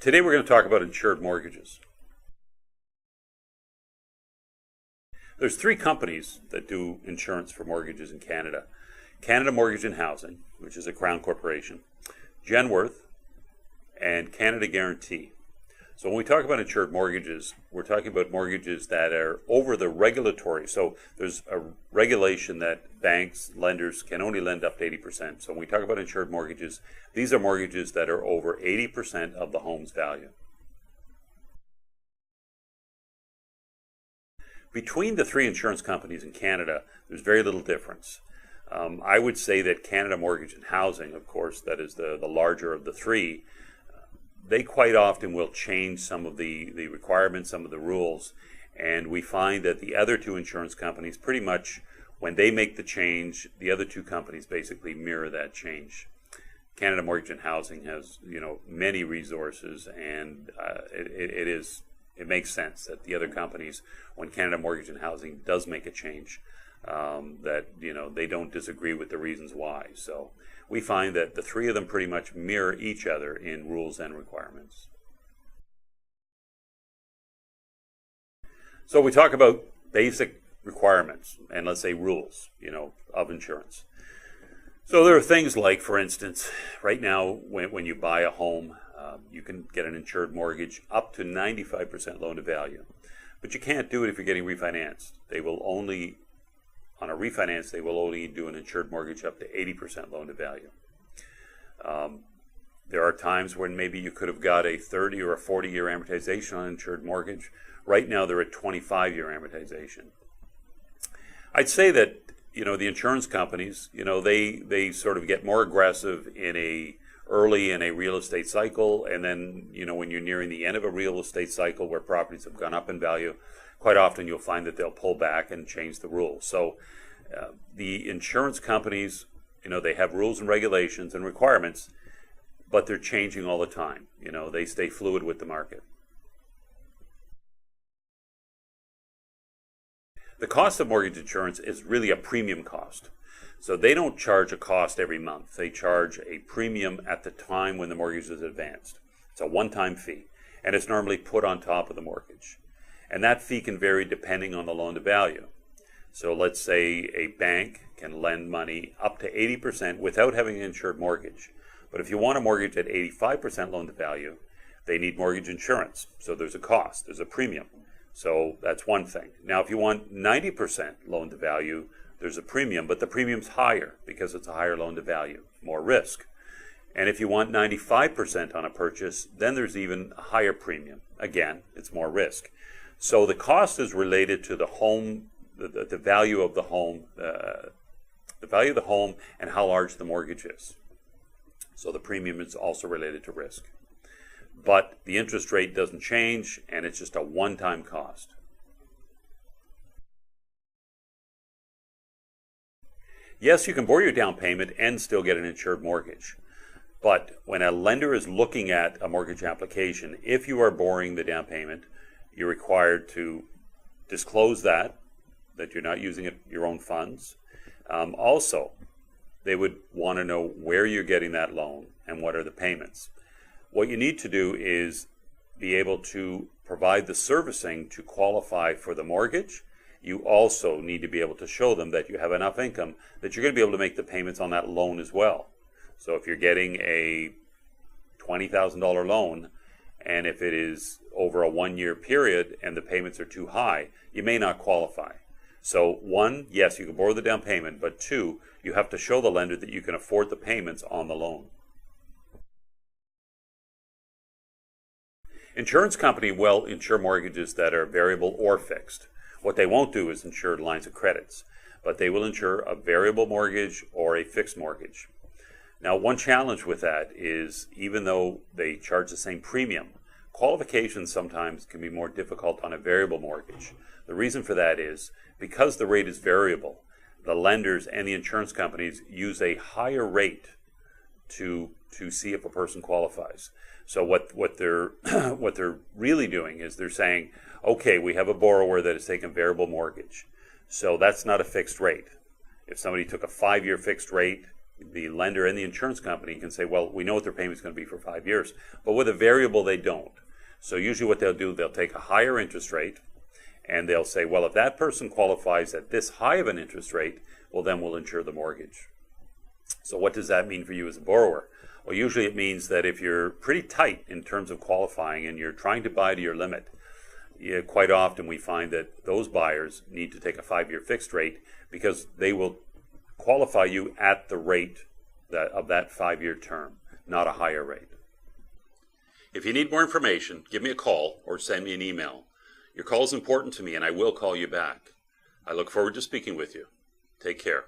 Today we're going to talk about insured mortgages. There's three companies that do insurance for mortgages in Canada. Canada Mortgage and Housing, which is a Crown corporation, Genworth, and Canada Guarantee. So when we talk about insured mortgages, we're talking about mortgages that are over the regulatory. So there's a regulation that banks, lenders can only lend up to 80%. So when we talk about insured mortgages, these are mortgages that are over 80% of the home's value. Between the three insurance companies in Canada, there's very little difference. I would say that Canada Mortgage and Housing, of course, that is the larger of the three, they quite often will change some of the requirements, some of the rules, and we find that the other two insurance companies pretty much, when they make the change, the other two companies basically mirror that change. Canada Mortgage and Housing has, many resources, and it makes sense that the other companies, when Canada Mortgage and Housing does make a change, that they don't disagree with the reasons why. So we find that the three of them pretty much mirror each other in rules and requirements. So we talk about basic requirements and let's say rules, of insurance. So there are things like, for instance, right now when you buy a home, you can get an insured mortgage up to 95% loan to value. But you can't do it if you're getting refinanced. On a refinance, they will only do an insured mortgage up to 80% loan to value. There are times when maybe you could have got a 30 or a 40-year amortization on an insured mortgage. Right now, they're at 25-year amortization. I'd say that, the insurance companies, they sort of get more aggressive early in a real estate cycle, and then, when you're nearing the end of a real estate cycle where properties have gone up in value, quite often you'll find that they'll pull back and change the rules. So the insurance companies, they have rules and regulations and requirements, but they're changing all the time. They stay fluid with the market. The cost of mortgage insurance is really a premium cost. So they don't charge a cost every month. They charge a premium at the time when the mortgage is advanced. It's a one-time fee, and it's normally put on top of the mortgage. And that fee can vary depending on the loan to value. So let's say a bank can lend money up to 80% without having an insured mortgage. But if you want a mortgage at 85% loan to value, they need mortgage insurance. So there's a cost, there's a premium. So that's one thing. Now, if you want 90% loan to value, there's a premium, but the premium's higher because it's a higher loan to value, more risk. And if you want 95% on a purchase, then there's even a higher premium. Again, it's more risk. So the cost is related to the home, the value of the home, the value of the home and how large the mortgage is. So the premium is also related to risk. But the interest rate doesn't change, and it's just a one-time cost. Yes, you can borrow your down payment and still get an insured mortgage. But when a lender is looking at a mortgage application, if you are borrowing the down payment, you're required to disclose that you're not using your own funds. Also, they would want to know where you're getting that loan and what are the payments. What you need to do is be able to provide the servicing to qualify for the mortgage. You also need to be able to show them that you have enough income that you're going to be able to make the payments on that loan as well. So if you're getting a $20,000 loan, and if it is over a 1-year period and the payments are too high, you may not qualify. So one, yes, you can borrow the down payment, but two, you have to show the lender that you can afford the payments on the loan. Insurance company will insure mortgages that are variable or fixed. What they won't do is insure lines of credits, but they will insure a variable mortgage or a fixed mortgage. Now, one challenge with that is even though they charge the same premium, qualifications sometimes can be more difficult on a variable mortgage. The reason for that is because the rate is variable, the lenders and the insurance companies use a higher rate to see if a person qualifies. So what they're really doing is they're saying, okay, we have a borrower that has taken variable mortgage, so that's not a fixed rate. If somebody took a 5-year fixed rate, the lender and the insurance company can say, well, we know what their payment's going to be for 5 years, but with a variable they don't. So usually what they'll do, they'll take a higher interest rate, and they'll say, well, if that person qualifies at this high of an interest rate, well, then we'll insure the mortgage. So what does that mean for you as a borrower? Well, usually it means that if you're pretty tight in terms of qualifying and you're trying to buy to your limit, quite often we find that those buyers need to take a 5-year fixed rate because they will qualify you at the rate of that 5-year term, not a higher rate. If you need more information, give me a call or send me an email. Your call is important to me, and I will call you back. I look forward to speaking with you. Take care.